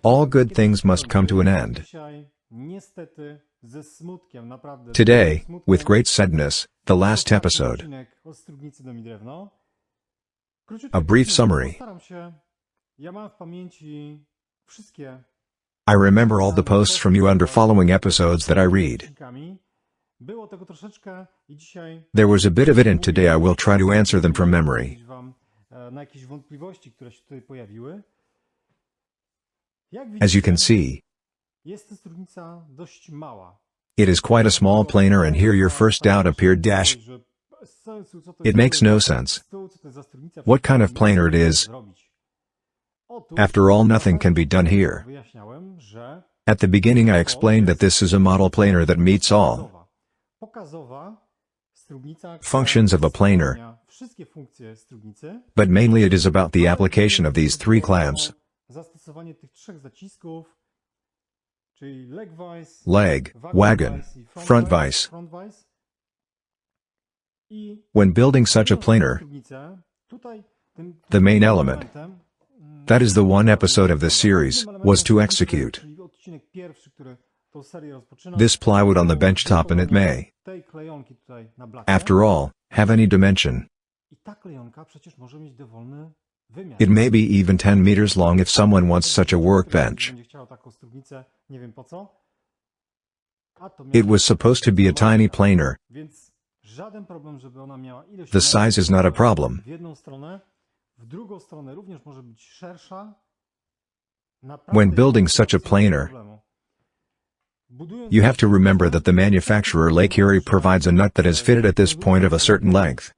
All good things must come to an end. Today, with great sadness, the last episode. A brief summary. I remember all the posts from you under following episodes that I read. There was a bit of it, and today I will try to answer them from memory. As you can see, it is quite a small planer, and here your first doubt appeared. It makes no sense. What kind of planer it is? After all, nothing can be done here. At the beginning I explained that this is a model planer that meets all functions of a planer, but mainly it is about the application of these three clamps: leg, wagon, front vise. When building such a planer, the main element, that is the one episode of this series, was to execute this plywood on the bench top, and it may, after all, have any dimension. It may be even 10 meters long if someone wants such a workbench. It was supposed to be a tiny planer. The size is not a problem. When building such a planer, you have to remember that the manufacturer Lake Erie provides a nut that is fitted at this point of a certain length.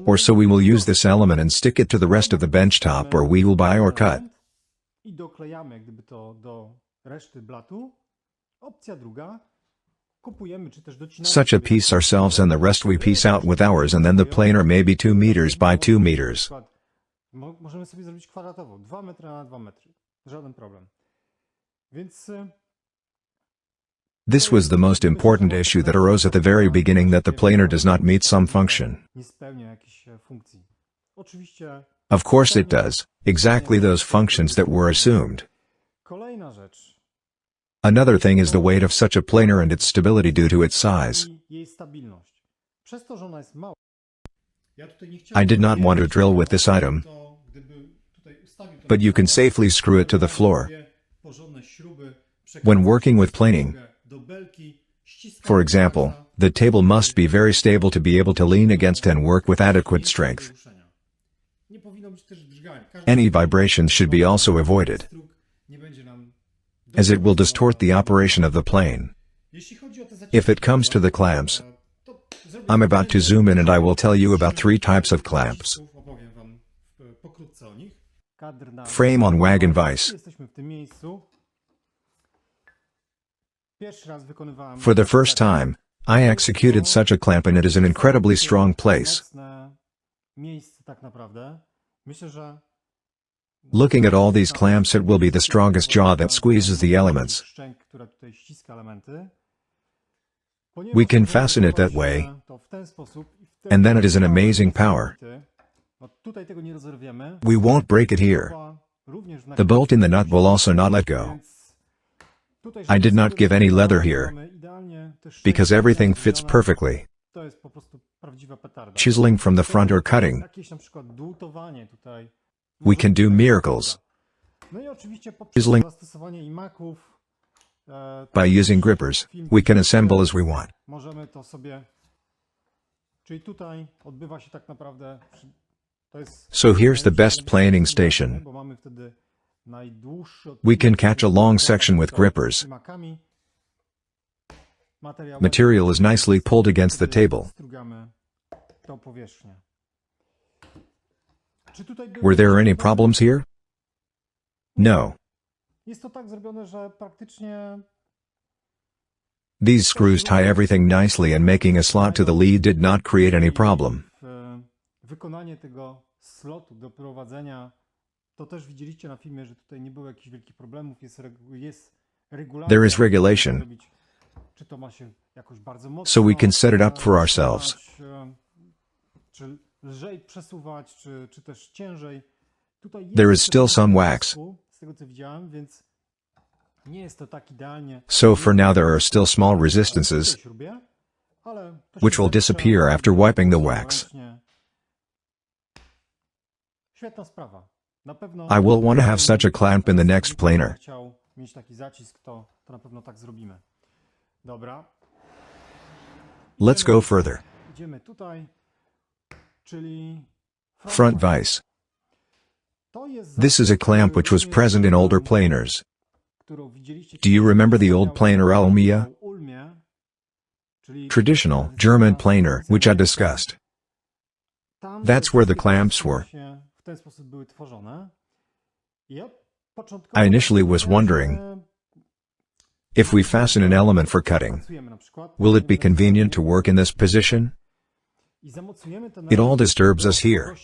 Or so we will use this element and stick it to the rest of the bench top, or we will buy or cut such a piece ourselves, and the rest we piece out with ours, and then the planer may be 2 meters by 2 meters. This was the most important issue that arose at the very beginning, that the planer does not meet some function. Of course it does, exactly those functions that were assumed. Another thing is the weight of such a planer and its stability due to its size. I did not want to drill with this item, but you can safely screw it to the floor. When working with planing, for example, the table must be very stable to be able to lean against and work with adequate strength. Any vibrations should be also avoided, as it will distort the operation of the plane. If it comes to the clamps, I'm about to zoom in and I will tell you about 3 types of clamps. Frame on wagon vise. For the first time, I executed such a clamp, and it is an incredibly strong place. Looking at all these clamps, it will be the strongest jaw that squeezes the elements. We can fasten it that way, and then it is an amazing power. We won't break it here. The bolt in the nut will also not let go. I did not give any leather here, because everything fits perfectly. Chiseling from the front or cutting, we can do miracles. Chiseling by using grippers, we can assemble as we want. So here's the best planing station. We can catch a long section with grippers. Material is nicely pulled against the table. Were there any problems here? No. These screws tie everything nicely, and making a slot to the lead did not create any problem. There is regulation, so we can set it up for ourselves. lżej przesuwać, czy też ciężej. Tutaj There is jest still some wax. z tego co widziałem, więc nie jest to tak idealnie. So for now there are still small resistances, Śrubie, ale to which się will zetrze disappear after wiping the wax. ręcznie. Świetna sprawa. Na pewno I will want to have such a clamp in the next planer. chciał mieć taki zacisk, to na pewno tak zrobimy. Dobra. Let's go further. Idziemy tutaj, czyli Front vise. To jest This is a clamp which was present in older planers. którą widzieliście Do you remember the old planer Almia? czyli Traditional German planer, which I discussed. tam That's where the clamps were. w ten sposób były tworzone. Ja I initially was wondering, if we fasten an element for cutting, will it be convenient to work in this position? It all disturbs us here.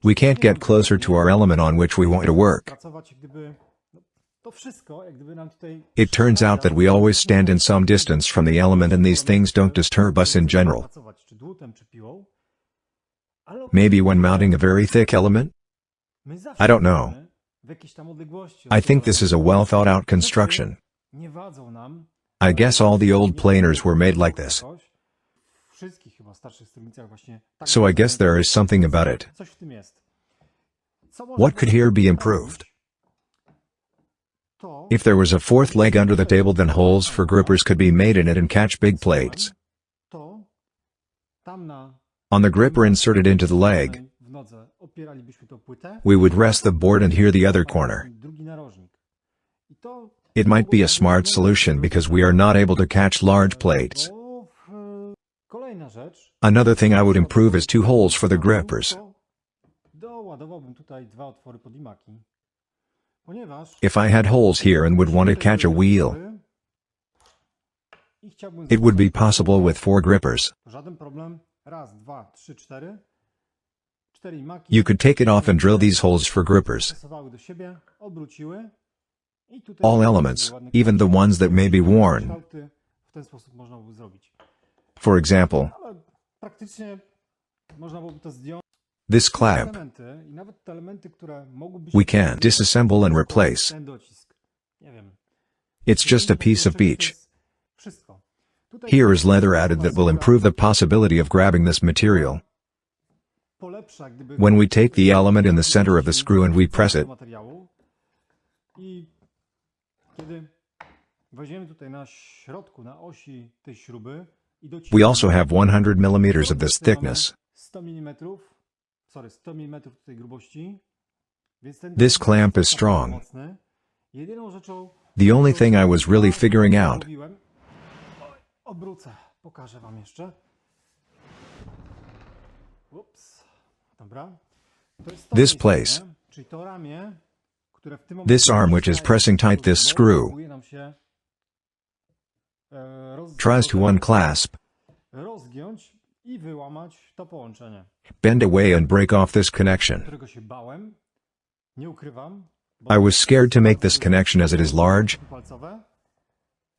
We can't get closer to our element on which we want to work. It turns out that we always stand in some distance from the element and these things don't disturb us in general. Maybe when mounting a very thick element? I don't know. I think this is a well thought out construction. I guess all the old planers were made like this. So I guess there is something about it. What could here be improved? If there was a fourth leg under the table, then holes for grippers could be made in it and catch big plates. On the gripper inserted into the leg, we would rest the board and here the other corner. It might be a smart solution because we are not able to catch large plates. Another thing I would improve is 2 holes for the grippers. If I had holes here and would want to catch a wheel, it would be possible with 4 grippers. You could take it off and drill these holes for grippers. All elements, even the ones that may be worn. For example, this clamp, we can disassemble and replace. It's just a piece of beech. Here is leather added that will improve the possibility of grabbing this material. When we take the element in the center of the screw and we press it, we also have 100 millimeters of this thickness. This clamp is strong. The only thing I was really figuring out this place, this arm which is pressing tight this screw, tries to unclasp, bend away and break off this connection. I was scared to make this connection as it is large,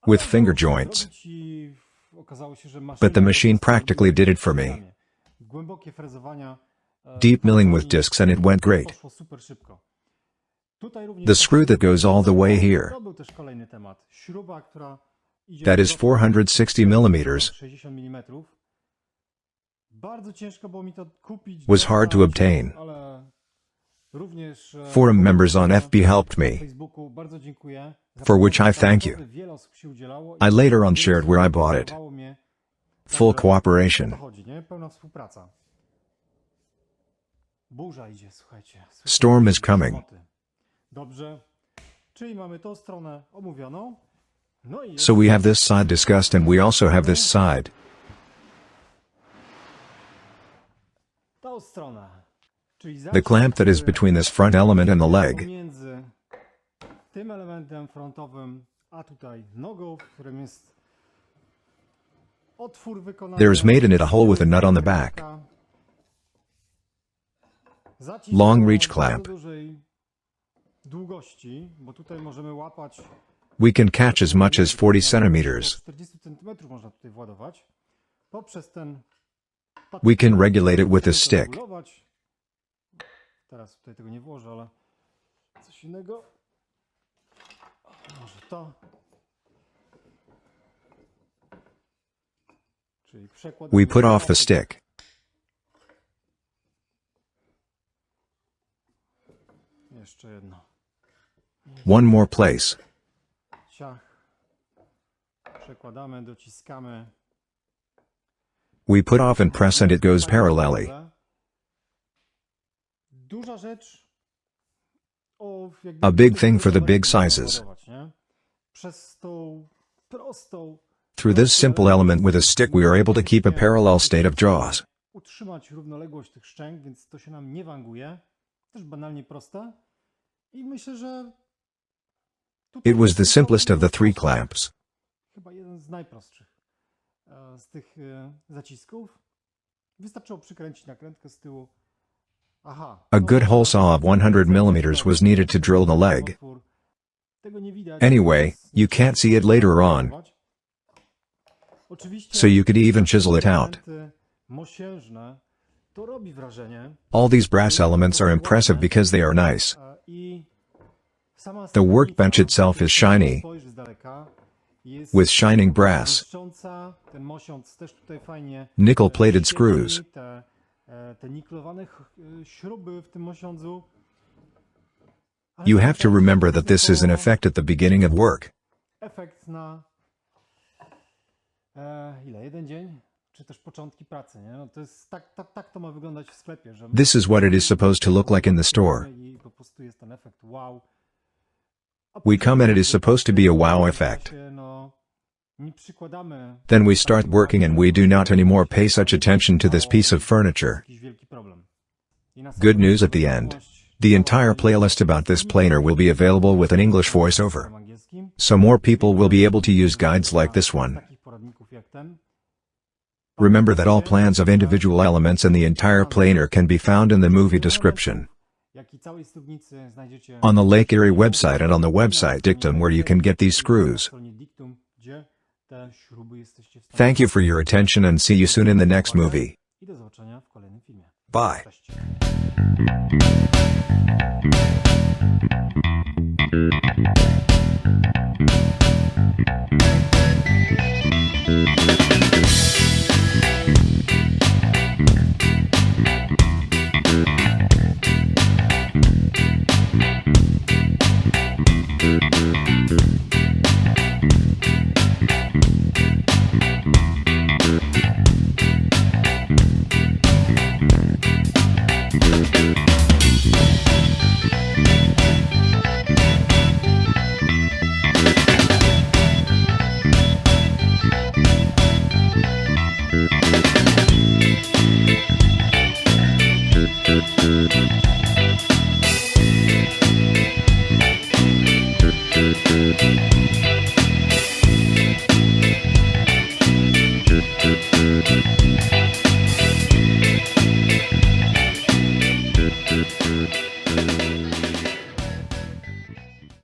with finger joints, but the machine practically did it for me. Deep milling with discs and it went great. The screw that goes all the way here, that is 460 millimeters, was hard to obtain. Forum members on FB helped me, for which I thank you. I later on shared where I bought it. Full cooperation. Storm is coming. So we have this side discussed and we also have this side. The clamp that is between this front element and the leg. There is made in it a hole with a nut on the back. Long reach clamp. We can catch as much as 40 centimeters. poprzez ten We can regulate it with a stick. regulować. Teraz tutaj tego nie włożę, ale coś innego. Może to. Czyli przekładamy. We put off the stick. Jeszcze jedno. One more place. Ciach. Przekładamy, dociskamy. We put off and press and it goes parallelly. Duża rzecz. A big thing for the big sizes. Przez tą prostą. Through this simple element with a stick we are able to keep a parallel state of jaws. Utrzymać równoległość tych szczęk, więc to się nam nie wanguje. Też banalnie proste. I myślę, że It was the simplest of the three clamps. chyba jeden z najprostszych z tych zacisków. Wystarczyło przykręcić nakrętkę z tyłu. Aha. A good hole saw of 100 mm was needed to drill the leg. Tego nie widać. Anyway, you can't see it later on, Oczywiście so you could even chisel it out. elementy mosiężne, to robi wrażenie. All these brass elements are impressive because they are nice. I sama The workbench itself is shiny, spojrzy z daleka, jest with shining brass, błyszcząca. Ten mosiąc też tutaj fajnie nickel-plated świeci. screws. Te niklowane śruby w tym mosiądzu. Ale You to have to efekt remember that this is an jako effect at the beginning of work. efekt na ile? Jeden dzień? Czy też początki pracy, nie? No to jest tak to ma wyglądać w sklepie, że This is what it is supposed to look like in the store. i po prostu jest ten efekt wow. A We później come and it is supposed to be a wow effect. no, nie przykładamy Then we start working and we do not anymore pay such attention to this piece of furniture. jakiś wielki problem. I na sam Good news koniec at the end. możliwość The entire playlist about this planer will be available with an English voiceover, angielskim. so more people will be able to use guides like this one. Takich poradników jak ten. Remember that all plans of individual elements in the entire planer can be found in the movie description, Jak i całej studnicy znajdziecie on the Lake Erie website and on the website Dictum where you can get these screws. na stronie Dictum, gdzie te śruby jesteście w stanie Thank you for your attention and see you soon in the next movie. I do zobaczenia w kolejnym filmie. Bye. Cześć. Thank you.